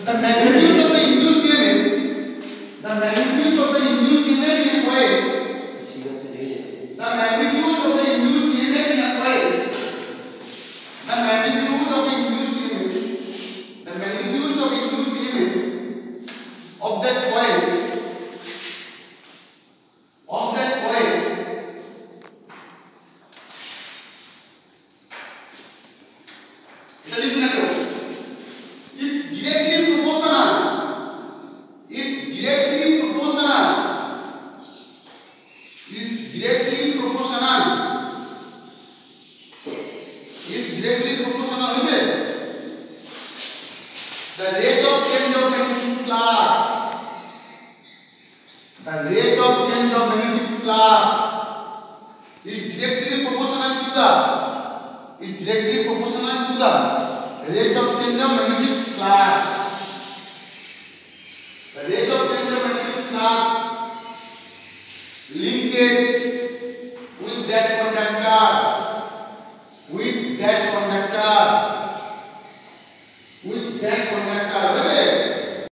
the magnitude of the induced EMF, the magnitude of the induced EMF in a coil, the magnitude of the induced EMF in a coil, the magnitude of the induced EMF, the magnitude of induced EMF of that coil, এটা লিখে রাখো, is directly proportional is directly proportional is directly proportional is directly proportional with the rate of change of magnetic flux, the rate of change of magnetic flux is directly proportional to the rate of change of magnetic flux.